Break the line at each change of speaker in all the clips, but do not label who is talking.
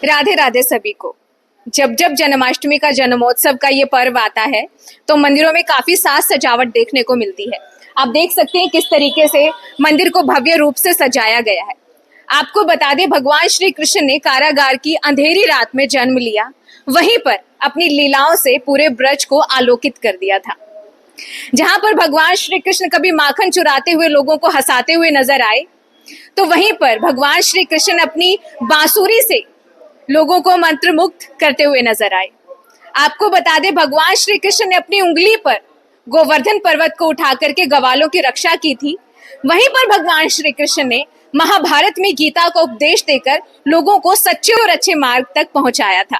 राधे राधे सभी को। जब जब जन्माष्टमी का जन्मोत्सव का ये पर्व आता है तो मंदिरों में काफी साज सजावट देखने को मिलती है। आप देख सकते हैं किस तरीके से मंदिर को भव्य रूप से सजाया गया है। आपको बता दें, भगवान श्री कृष्ण ने कारागार की अंधेरी रात में जन्म लिया, वहीं पर अपनी लीलाओं से पूरे ब्रज को आलोकित कर दिया था। जहां पर भगवान श्री कृष्ण कभी माखन चुराते हुए लोगों को हंसाते हुए नजर आए, तो वहीं पर भगवान श्री कृष्ण अपनी बांसुरी से लोगों को मंत्रमुग्ध करते हुए नजर आए। आपको बता दें, भगवान श्री कृष्ण ने अपनी उंगली पर गोवर्धन पर्वत को उठा करके ग्वालों की रक्षा की थी। वहीं पर भगवान श्री कृष्ण ने महाभारत में गीता का उपदेश देकर लोगों को सच्चे और अच्छे मार्ग तक पहुंचाया था।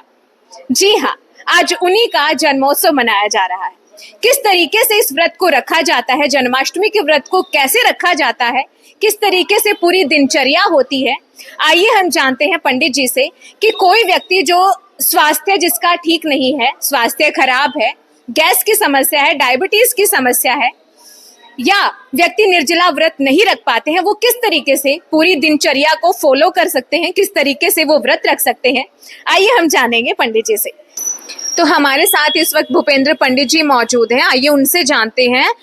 जी हाँ, आज उन्हीं का जन्मोत्सव मनाया जा रहा है। किस तरीके से इस व्रत को रखा जाता है, जन्माष्टमी के व्रत को कैसे रखा जाता है, किस तरीके से पूरी दिनचर्या होती है, आइए हम जानते हैं पंडित जी से कि कोई व्यक्ति जो स्वास्थ्य जिसका ठीक नहीं है, स्वास्थ्य खराब है, गैस की समस्या है, डायबिटीज की समस्या है, या व्यक्ति निर्जला व्रत नहीं रख पाते हैं, वो किस तरीके से पूरी दिनचर्या को फॉलो कर सकते हैं, किस तरीके से वो व्रत रख सकते हैं, आइए हम जानेंगे पंडित जी से। तो हमारे साथ इस वक्त भूपेंद्र पंडित जी मौजूद हैं। आइए उनसे जानते हैं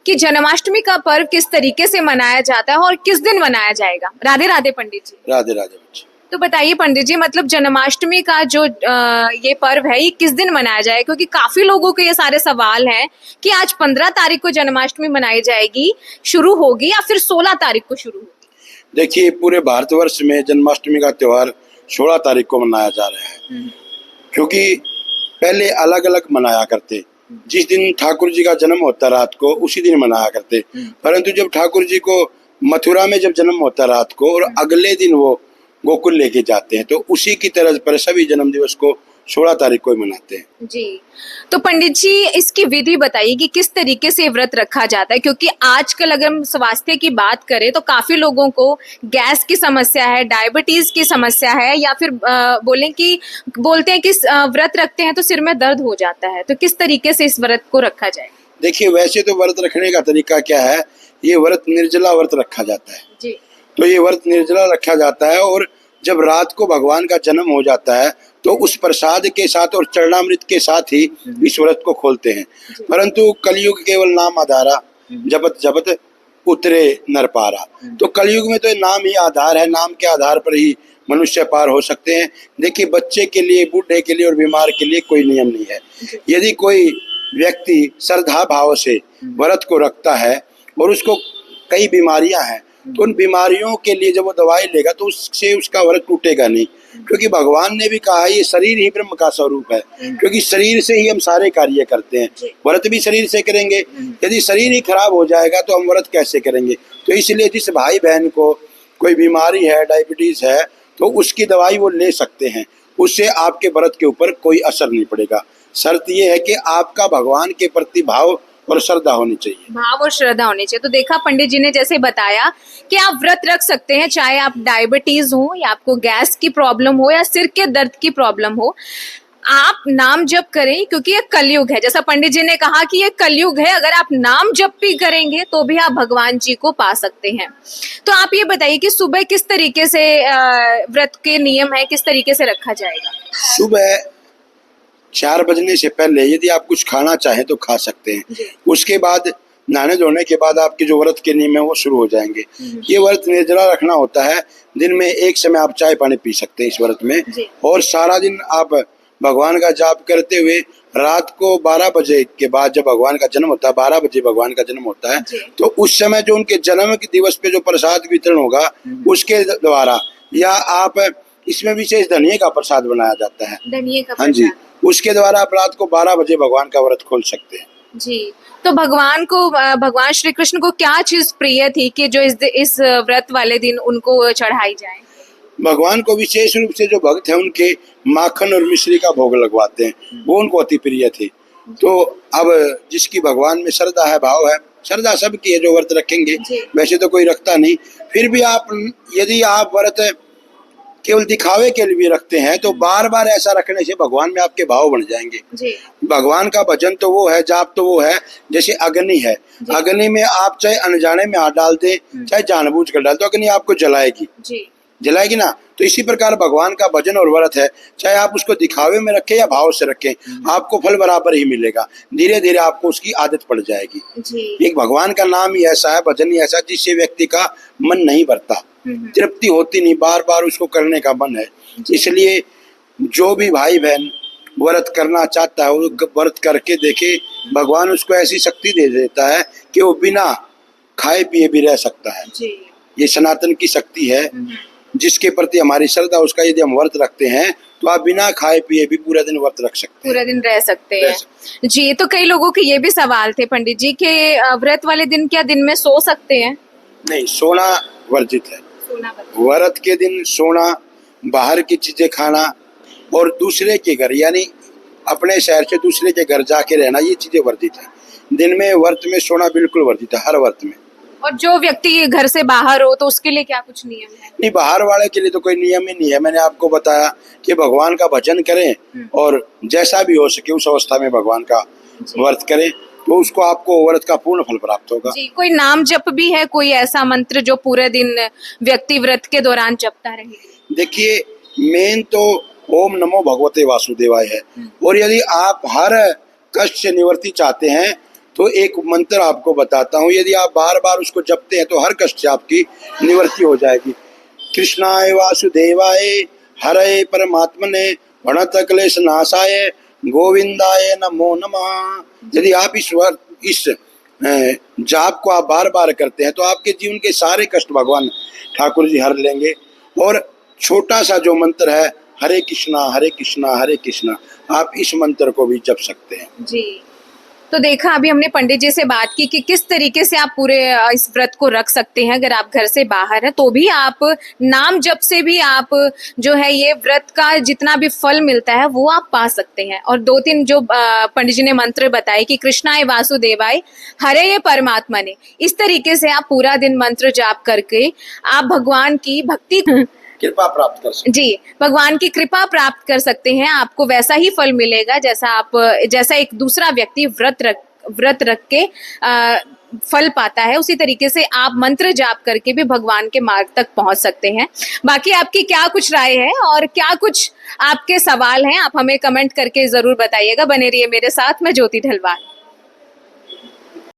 कि जन्माष्टमी का पर्व किस तरीके से मनाया जाता है और किस दिन मनाया जाएगा। राधे राधे पंडित जी।
राधे राधे बच्चे।
तो बताइए पंडित जी, मतलब जन्माष्टमी का जो ये पर्व है, ये किस दिन मनाया जाएगा? क्योंकि काफी लोगों के ये सारे सवाल हैं कि आज 15 तारीख को जन्माष्टमी मनाई जाएगी, शुरू होगी, या फिर 16 तारीख को शुरू होगी?
देखिए, पूरे भारतवर्ष में जन्माष्टमी का त्योहार 16 तारीख को मनाया जा रहा है, क्योंकि पहले अलग अलग मनाया करते। जिस दिन ठाकुर जी का जन्म होता रात को, उसी दिन मनाया करते। परंतु जब ठाकुर जी को मथुरा में जब जन्म होता रात को और अगले दिन वो गोकुल लेके जाते हैं, तो उसी की तरह पर सभी जन्म दिवस को 16 तारीख को ही मनाते हैं।
जी, तो पंडित जी इसकी विधि बताइए कि किस तरीके से व्रत रखा जाता है, क्योंकि आजकल अगर हम स्वास्थ्य की बात करें तो काफी लोगों को गैस की समस्या है, डायबिटीज की समस्या है, या फिर बोलते हैं कि व्रत रखते हैं तो सिर में दर्द हो जाता है। तो किस तरीके से इस व्रत को रखा जाए?
देखिए, वैसे तो व्रत रखने का तरीका क्या है, ये व्रत निर्जला व्रत रखा जाता है
जी।
तो ये व्रत निर्जला रखा जाता है, और जब रात को भगवान का जन्म हो जाता है तो उस प्रसाद के साथ और चरणामृत के साथ ही इस व्रत को खोलते हैं। परंतु कलयुग केवल नाम आधारा, जपत जपत उतरे नर पारा। तो कलयुग में तो नाम ही आधार है, नाम के आधार पर ही मनुष्य पार हो सकते हैं। देखिए, बच्चे के लिए, बूढ़े के लिए और बीमार के लिए कोई नियम नहीं है। यदि कोई व्यक्ति श्रद्धा भाव से व्रत को रखता है और उसको कई बीमारियां हैं, तो उन बीमारियों के लिए जब वो दवाई लेगा तो उससे उसका व्रत टूटेगा नहीं, क्योंकि भगवान ने भी कहा है ये शरीर ही ब्रह्म का स्वरूप है, क्योंकि शरीर से ही हम सारे कार्य करते हैं। व्रत भी शरीर से करेंगे, यदि शरीर ही खराब हो जाएगा तो हम व्रत कैसे करेंगे? तो इसलिए जिस भाई बहन को कोई बीमारी है, डायबिटीज है, तो उसकी दवाई वो ले सकते हैं, उससे आपके व्रत के ऊपर कोई असर नहीं पड़ेगा। शर्त ये है कि आपका भगवान के प्रति भाव और श्रद्धा होनी चाहिए।
भाव और श्रद्धा होनी चाहिए। तो देखा पंडित जी ने जैसे बताया कि आप व्रत रख सकते हैं, चाहे आप डायबिटीज हो, या आपको गैस की प्रॉब्लम हो, या सिर के दर्द की प्रॉब्लम हो, आप नाम जप करें, क्योंकि ये कलयुग है। जैसा पंडित जी ने कहा कि ये कलयुग है, अगर आप नाम जप भी करेंगे तो भी आप भगवान जी को पा सकते हैं। तो आप ये बताइए कि सुबह किस तरीके से व्रत के नियम है, किस तरीके से रखा जाएगा?
सुबह 4 बजने से पहले यदि आप कुछ खाना चाहें तो खा सकते हैं। उसके बाद नहाने धोने के बाद आपके जो व्रत के नियम है वो शुरू हो जाएंगे। ये व्रत निर्जला रखना होता है। दिन में एक समय आप चाय पानी पी सकते हैं इस व्रत में, और सारा दिन आप भगवान का जाप करते हुए रात को 12 बजे के बाद, जब भगवान का जन्म होता है, 12 बजे भगवान का जन्म होता है, तो उस समय जो उनके जन्म के दिवस पे जो प्रसाद वितरण होगा उसके द्वारा, या आप इसमें विशेष धनिये का प्रसाद बनाया जाता है,
धनिये का,
हाँ जी, उसके द्वारा आप रात को 12 बजे भगवान का व्रत खोल सकते हैं।
जी। तो भगवान श्री कृष्ण को क्या चीज प्रिय थी कि जो इस व्रत वाले दिन उनको चढ़ाई जाए?
भगवान को विशेष रूप से जो भक्त है उनके माखन और मिश्री का भोग लगवाते हैं, वो उनको अति प्रिय थे। तो अब जिसकी भगवान में श्रद्धा है, भाव है, श्रद्धा सबकी है जो व्रत रखेंगे, वैसे तो कोई रखता नहीं। फिर भी आप, यदि आप व्रत केवल दिखावे के लिए भी रखते हैं तो बार बार ऐसा रखने से भगवान में आपके भाव बढ़ जाएंगे। भगवान का भजन तो वो है, जाप तो वो है, जैसे अग्नि है। अग्नि में आप चाहे अनजाने में हाथ डाल दे, चाहे जानबूझ कर डाल, तो अग्नि आपको जलाएगी। जलाएगी ना। तो इसी प्रकार भगवान का भजन और व्रत है, चाहे आप उसको दिखावे में रखें या भाव से रखें, आपको फल बराबर ही मिलेगा। धीरे धीरे आपको उसकी आदत पड़ जाएगी
जी।
एक भगवान का नाम ही ऐसा है, भजन ही ऐसा, जिससे व्यक्ति का मन नहीं भरता, तृप्ति होती नहीं, बार बार उसको करने का मन है। इसलिए जो भी भाई बहन व्रत करना चाहता है वो व्रत करके देखे, भगवान उसको ऐसी शक्ति दे देता है कि वो बिना खाए पिए भी रह सकता है।
जी।
ये सनातन की शक्ति है, जिसके प्रति हमारी श्रद्धा, उसका यदि हम व्रत रखते हैं तो आप बिना खाए पिए भी पूरा दिन व्रत रख सकते हैं,
पूरा दिन रह सकते हैं। जी। तो कई लोगों के ये भी सवाल थे पंडित जी के व्रत वाले दिन क्या दिन में सो सकते हैं?
नहीं, सोना वर्जित है। व्रत के दिन सोना, बाहर की चीजें खाना और दूसरे के घर यानी अपने शहर से दूसरे के घर जाके रहना, ये चीजें वर्जित है। दिन में व्रत में सोना बिल्कुल वर्जित है, हर व्रत में।
और जो व्यक्ति घर से बाहर हो तो उसके लिए क्या कुछ नियम है?
नहीं, बाहर वाले के लिए तो कोई नियम ही नहीं है। मैंने आपको बताया कि भगवान का भजन करें और जैसा भी हो सके उस अवस्था में भगवान का व्रत करें, तो उसको आपको व्रत का पूर्ण फल प्राप्त होगा।
जी। कोई नाम जप भी है, कोई ऐसा मंत्र जो पूरे दिन व्यक्ति व्रत के दौरान जपता रहे?
देखिए, मेन तो ओम नमो भगवते वासुदेवाय है। और यदि आप हर कष्ट से निवृत्ति चाहते हैं तो एक मंत्र आपको बताता हूँ, यदि आप बार बार उसको जपते हैं तो हर कष्ट से आपकी निवृत्ति हो जाएगी। कृष्णाय वासुदेवाय हरये परमात्मने प्रणत क्लेश नाशाय गोविंदाय नमो नमः। यदि आप इस जाप को आप बार बार करते हैं तो आपके जीवन के सारे कष्ट भगवान ठाकुर जी हर लेंगे। और छोटा सा जो मंत्र है, हरे कृष्णा हरे कृष्णा हरे कृष्णा, आप इस मंत्र को भी जप सकते हैं।
जी। तो देखा, अभी हमने पंडित जी से बात की कि किस तरीके से आप पूरे इस व्रत को रख सकते हैं। अगर आप घर से बाहर हैं तो भी आप नाम जप से भी आप जो है ये व्रत का जितना भी फल मिलता है वो आप पा सकते हैं। और 2-3 जो पंडित जी ने मंत्र बताए कि कृष्णाय वासुदेवाय हरये परमात्मने, इस तरीके से आप पूरा दिन मंत्र जाप करके आप भगवान की भक्ति
कृपा प्राप्त कर सकते।
जी, भगवान की कृपा प्राप्त कर सकते हैं। आपको वैसा ही फल मिलेगा जैसा एक दूसरा व्यक्ति व्रत रख के फल पाता है, उसी तरीके से आप मंत्र जाप करके भी भगवान के मार्ग तक पहुंच सकते हैं। बाकी आपकी क्या कुछ राय है और क्या कुछ आपके सवाल हैं, आप हमें कमेंट करके जरूर बताइएगा। बने रहिए मेरे साथ, मैं ज्योति ढलवाल।